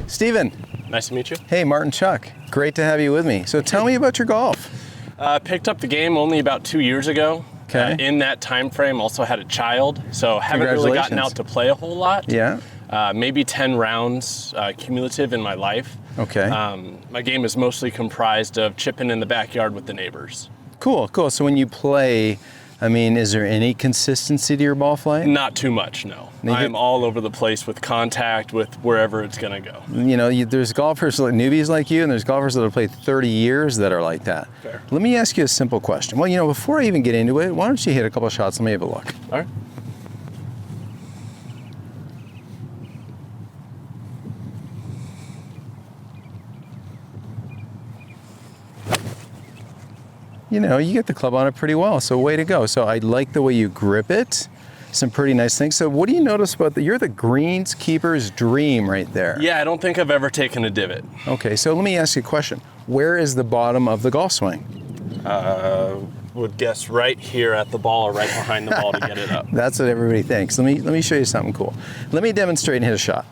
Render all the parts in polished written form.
Steven. Nice to meet you. Hey, Martin Chuck. Great to have you with me. So tell me about your golf. Picked up the game only about 2 years ago. Okay. In that time frame, also had a child, so haven't really gotten out to play a whole lot. Yeah. Maybe 10 rounds cumulative in my life. Okay. My game is mostly comprised of chipping in the backyard with the neighbors. Cool, cool. So when you play, I mean, is there any consistency to your ball flight? Not too much, no. I'm all over the place with contact, with wherever it's going to go. You know, there's golfers, like newbies like you, and there's golfers that have played 30 years that are like that. Fair. Let me ask you a simple question. Well, you know, before I even get into it, why don't you hit a couple shots? Let me have a look. All right. You know, you get the club on it pretty well, so way to go. So I like the way you grip it. Some pretty nice things. So what do you notice about you're the greenskeeper's dream right there. Yeah, I don't think I've ever taken a divot. Okay, so let me ask you a question. Where is the bottom of the golf swing? Would guess right here at the ball or right behind the ball to get it up. That's what everybody thinks. Let me show you something cool. Let me demonstrate and hit a shot.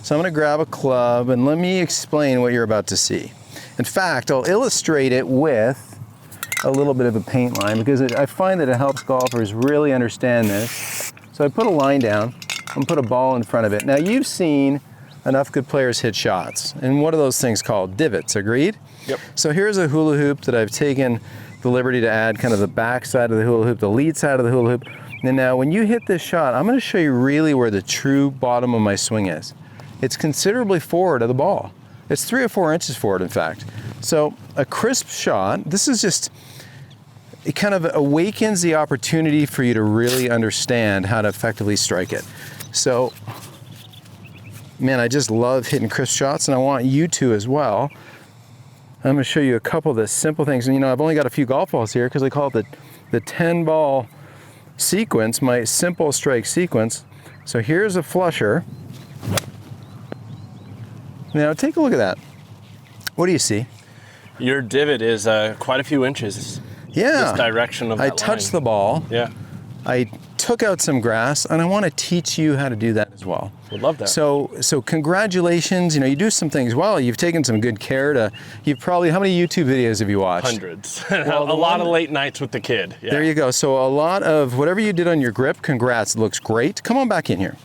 So I'm gonna grab a club and let me explain what you're about to see. In fact, I'll illustrate it with a little bit of a paint line because I find that it helps golfers really understand this. So I put a line down and put a ball in front of it. Now you've seen enough good players hit shots. And what are those things called? Divots, agreed? Yep. So here's a hula hoop that I've taken the liberty to add kind of the back side of the hula hoop, the lead side of the hula hoop. And now when you hit this shot, I'm gonna show you really where the true bottom of my swing is. It's considerably forward of the ball. It's 3 or 4 inches forward, in fact. So a crisp shot, this is just, it kind of awakens the opportunity for you to really understand how to effectively strike it. So, man, I just love hitting crisp shots, and I want you to as well. I'm gonna show you a couple of the simple things. And you know, I've only got a few golf balls here because I call it the 10 ball sequence, my simple strike sequence. So here's a flusher. Now take a look at that. What do you see? Your divot is quite a few inches. Yeah. This direction of that I touched line. the ball. Yeah. I took out some grass, and I want to teach you how to do that as well. Would love that. So congratulations. You know, you do some things well. You've taken some good care to. You've probably, how many YouTube videos have you watched? Hundreds. Well, a lot of late nights with the kid. Yeah. There you go. So a lot of whatever you did on your grip, congrats. It looks great. Come on back in here.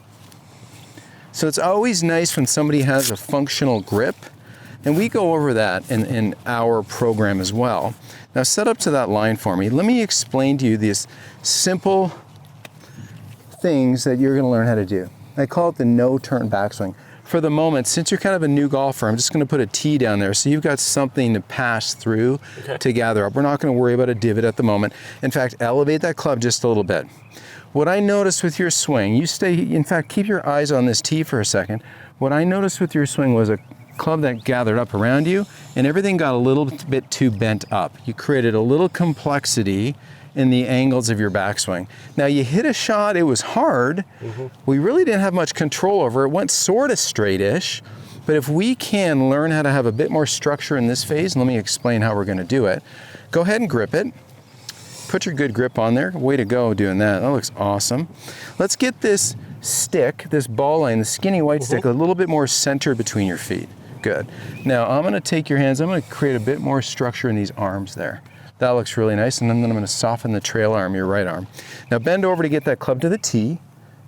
So it's always nice when somebody has a functional grip. And we go over that in our program as well. Now set up to that line for me. Let me explain to you these simple things that you're gonna learn how to do. I call it the no-turn backswing. For the moment, since you're kind of a new golfer, I'm just gonna put a tee down there so you've got something to pass through to gather up. We're not gonna worry about a divot at the moment. In fact, elevate that club just a little bit. What I noticed with your swing, in fact, keep your eyes on this tee for a second. What I noticed with your swing was a club that gathered up around you and everything got a little bit too bent up. You created a little complexity in the angles of your backswing. Now you hit a shot, it was hard. We really didn't have much control over it. It went sort of straight-ish, but if we can learn how to have a bit more structure in this phase, and let me explain how we're gonna do it. Go ahead and grip it. Put your good grip on there. Way to go doing that. That looks awesome. Let's get this stick, this ball line, the skinny white stick, a little bit more centered between your feet. Good. Now I'm gonna take your hands, I'm gonna create a bit more structure in these arms there. That looks really nice, and then I'm gonna soften the trail arm, your right arm. Now bend over to get that club to the tee.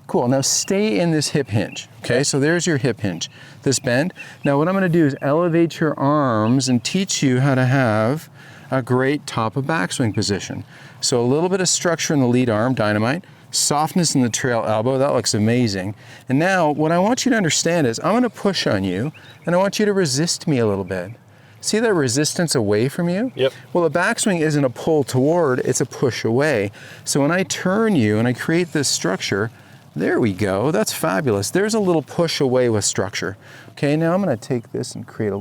Cool, now stay in this hip hinge, okay? So there's your hip hinge, this bend. Now what I'm gonna do is elevate your arms and teach you how to have a great top of backswing position. So a little bit of structure in the lead arm, dynamite, softness in the trail elbow, that looks amazing. And now what I want you to understand is I'm gonna push on you and I want you to resist me a little bit. See that resistance away from you? Yep. Well, a backswing isn't a pull toward, it's a push away. So when I turn you and I create this structure, there we go, that's fabulous. There's a little push away with structure. Okay, now I'm gonna take this and create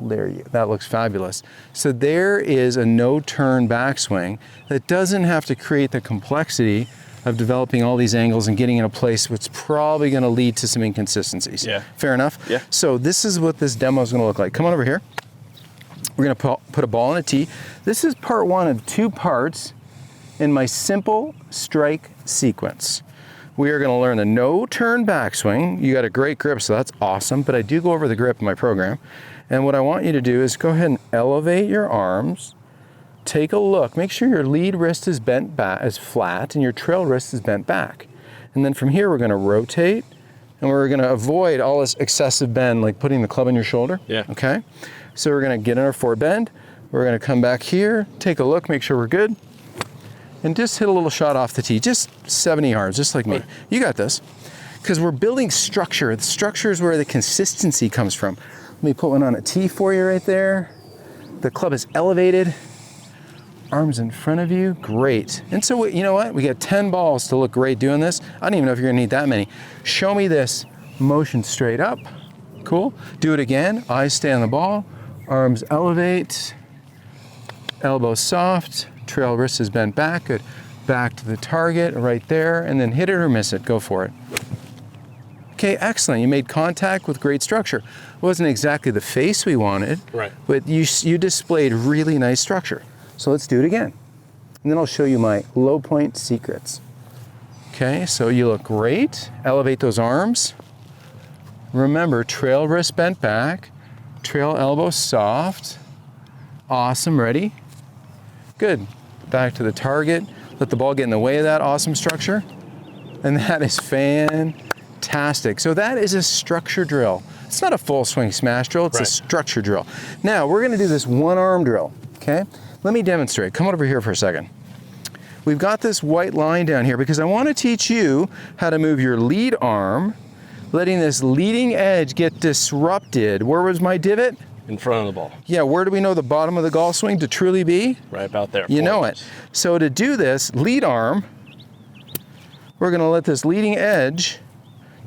that looks fabulous. So there is a no-turn backswing that doesn't have to create the complexity of developing all these angles and getting in a place which is probably gonna lead to some inconsistencies. Yeah. Fair enough? Yeah. So this is what this demo is gonna look like. Come on over here. We're gonna put a ball in a tee. This is part one of 2 parts in my simple strike sequence. We are going to learn the no turn backswing. You got a great grip, so that's awesome, but I do go over the grip in my program. And what I want you to do is go ahead and elevate your arms. Take a look. Make sure your lead wrist is bent back, is flat, and your trail wrist is bent back. And then from here, we're going to rotate, and we're going to avoid all this excessive bend, like putting the club on your shoulder. Yeah. Okay? So we're going to get in our forward bend. We're going to come back here, take a look, make sure we're good, and just hit a little shot off the tee, just 70 yards, just like me. You got this. Because we're building structure. The structure is where the consistency comes from. Let me put one on a tee for you right there. The club is elevated. Arms in front of you, great. And so you know what? We got 10 balls to look great doing this. I don't even know if you're gonna need that many. Show me this motion straight up. Cool. Do it again. Eyes stay on the ball. Arms elevate. Elbows soft. Trail wrist is bent back. Good. Back to the target right there, and then hit it or miss it. Go for it. Okay, excellent. You made contact with great structure. It wasn't exactly the face we wanted, Right. but you displayed really nice structure. So let's do it again. And then I'll show you my low point secrets. Okay, so you look great. Elevate those arms. Remember, trail wrist bent back, trail elbow soft. Awesome, ready? Good. Back to the target. Let the ball get in the way of that awesome structure. And that is fantastic. So that is a structure drill. It's not a full swing smash drill, it's a structure drill. Now, we're gonna do this one arm drill, okay? Let me demonstrate. Come over here for a second. We've got this white line down here because I want to teach you how to move your lead arm, letting this leading edge get disrupted. Where was my divot? In front of the ball. Yeah, where do we know the bottom of the golf swing to truly be? Right about there. You know it. So to do this, lead arm, we're going to let this leading edge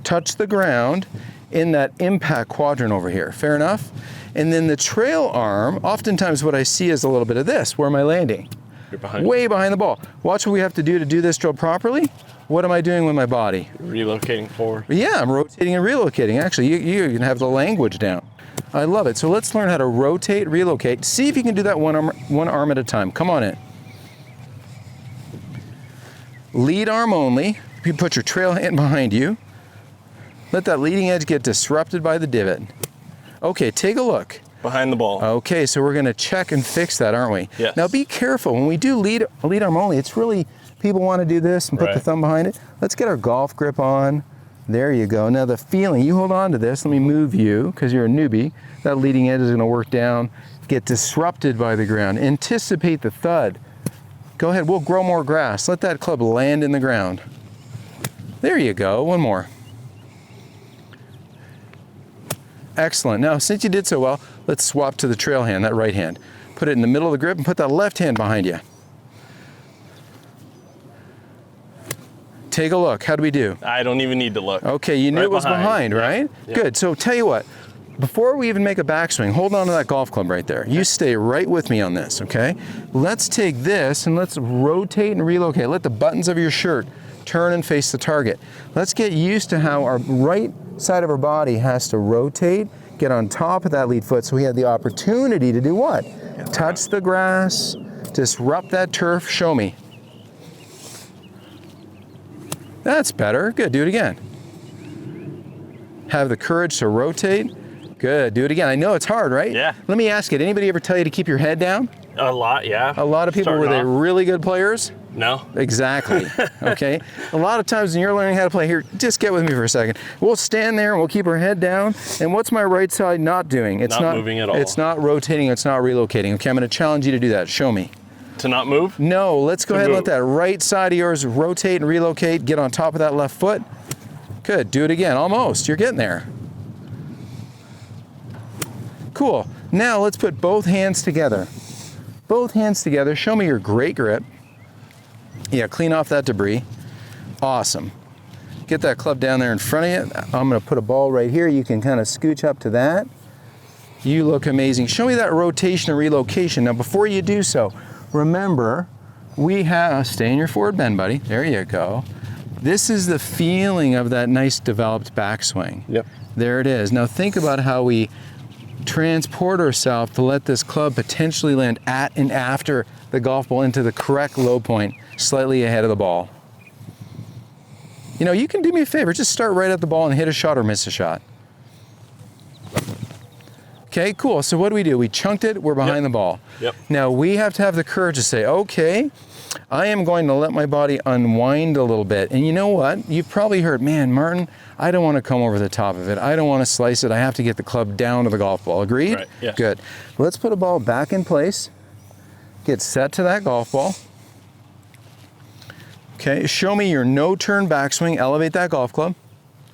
touch the ground in that impact quadrant over here. Fair enough? And then the trail arm, oftentimes what I see is a little bit of this. Where am I landing? You're behind. Way behind the ball. Watch what we have to do this drill properly. What am I doing with my body? Relocating forward. Yeah, I'm rotating and relocating. Actually, you can have the language down. I love it. So let's learn how to rotate, relocate. See if you can do that one arm at a time. Come on in. Lead arm only. You put your trail hand behind you. Let that leading edge get disrupted by the divot. Okay, take a look. Behind the ball. Okay, so we're gonna check and fix that, aren't we? Yes. Now be careful, when we do lead arm only, it's really, people wanna do this and put the thumb behind it. Let's get our golf grip on. There you go. Now the feeling, you hold on to this, let me move you, because you're a newbie. That leading edge is gonna work down, get disrupted by the ground. Anticipate the thud. Go ahead, we'll grow more grass. Let that club land in the ground. There you go, one more. Excellent. Now, since you did so well, let's swap to the trail hand, that right hand. Put it in the middle of the grip and put that left hand behind you. Take a look. How do we do? I don't even need to look. Okay, you knew it was behind, right? Yeah. Good. So tell you what, before we even make a backswing, hold on to that golf club right there. You stay right with me on this, okay? Let's take this and let's rotate and relocate. Let the buttons of your shirt turn and face the target. Let's get used to how our right side of our body has to rotate, get on top of that lead foot so we have the opportunity to do what? Touch the grass, disrupt that turf. Show me. That's better. Good. Do it again. Have the courage to rotate. Good. Do it again. I know it's hard, right? Yeah. Let me ask you, did anybody ever tell you to keep your head down? A lot, yeah. A lot of people, were they really good players? No. Exactly. Okay. A lot of times when you're learning how to play, here, just get with me for a second. We'll stand there and we'll keep our head down. And what's my right side not doing? It's not moving at all. It's not rotating. It's not relocating. Okay. I'm going to challenge you to do that. Show me. To not move? No. Let's go ahead and let move. that right side of yours rotate and relocate. Get on top of that left foot. Good. Do it again. Almost. You're getting there. Cool. Now let's put both hands together. Both hands together. Show me your great grip. Yeah, clean off that debris. Awesome. Get that club down there in front of you. I'm going to put a ball right here. You can kind of scooch up to that. You look amazing. Show me that rotation and relocation. Now, before you do so, remember, we have, stay in your forward bend, buddy. There you go. This is the feeling of that nice developed backswing. Yep. There it is. Now think about how we transport ourselves to let this club potentially land at and after the golf ball into the correct low point, slightly ahead of the ball. You know, you can do me a favor, just start right at the ball and hit a shot or miss a shot. Okay, cool. So what do? We chunked it, we're behind the ball. Yep. Now we have to have the courage to say, okay, I am going to let my body unwind a little bit. And you know what? You've probably heard, man, Martin, I don't want to come over the top of it. I don't want to slice it. I have to get the club down to the golf ball. Agreed? Right, yes. Good. Let's put a ball back in place. Get set to that golf ball. Okay, show me your no-turn backswing. Elevate that golf club.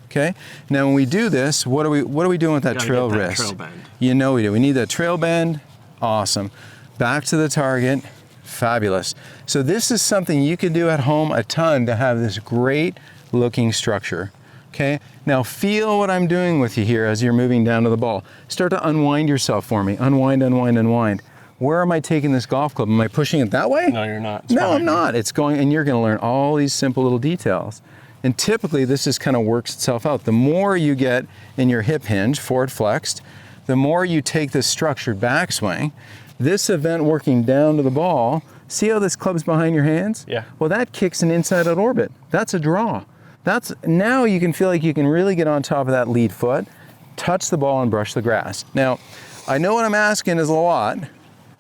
Okay. Now when we do this, what are we doing with that trail wrist? Trail bend. You know we do. We need that trail bend. Awesome. Back to the target. Fabulous. So this is something you can do at home a ton to have this great looking structure. Okay. Now feel what I'm doing with you here as you're moving down to the ball. Start to unwind yourself for me. Unwind, unwind, unwind. Where am I taking this golf club? Am I pushing it that way? No, you're not. It's No, fine. I'm not. It's going, and you're going to learn all these simple little details. And typically this just kind of works itself out. The more you get in your hip hinge, forward flexed, the more you take this structured backswing. This event working down to the ball, see how this club's behind your hands? Yeah. Well, that kicks an inside out orbit. That's a draw. Now you can feel like you can really get on top of that lead foot, touch the ball and brush the grass. Now, I know what I'm asking is a lot,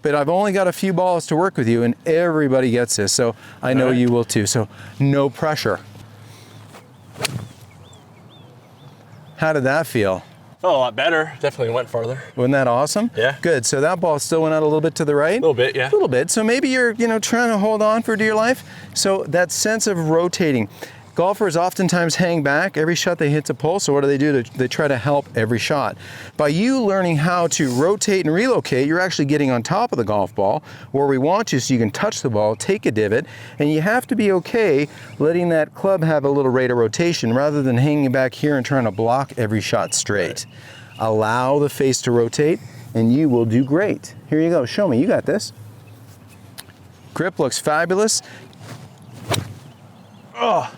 but I've only got a few balls to work with you and everybody gets this. So I know you will too. So no pressure. How did that feel? Felt a lot better. Definitely went farther. Wasn't that awesome? Yeah. Good. So that ball still went out a little bit to the right? A little bit, yeah. A little bit. So maybe you're, trying to hold on for dear life. So that sense of rotating. Golfers oftentimes hang back. Every shot they hit's a pull. So what do? They try to help every shot. By you learning how to rotate and relocate, you're actually getting on top of the golf ball where we want you so you can touch the ball, take a divot, and you have to be okay letting that club have a little rate of rotation rather than hanging back here and trying to block every shot straight. Allow the face to rotate and you will do great. Here you go. Show me. You got this. Grip looks fabulous. Oh.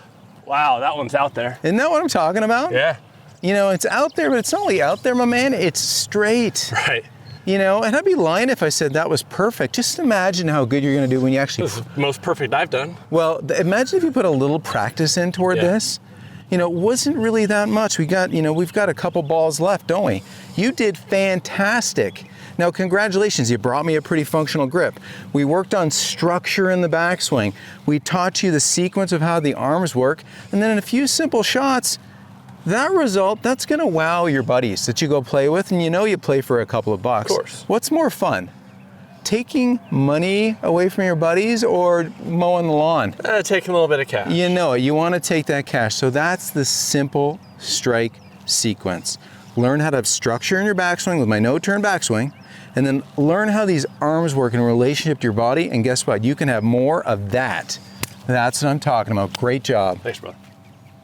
Wow, that one's out there. Isn't that what I'm talking about? Yeah. It's out there, but it's not only out there, my man, it's straight. Right. And I'd be lying if I said that was perfect. Just imagine how good you're going to do when you actually... This is the most perfect I've done. Well, imagine if you put a little practice in toward this. It wasn't really that much. We've got a couple balls left, don't we? You did fantastic. Now, congratulations, you brought me a pretty functional grip. We worked on structure in the backswing. We taught you the sequence of how the arms work. And then in a few simple shots, that result, that's gonna wow your buddies that you go play with, and you play for a couple of bucks. Of course. What's more fun? Taking money away from your buddies or mowing the lawn? Taking a little bit of cash. You wanna take that cash. So that's the simple strike sequence. Learn how to have structure in your backswing with my no-turn backswing, and then learn how these arms work in relationship to your body, and guess what? You can have more of that. That's what I'm talking about. Great job. Thanks, brother.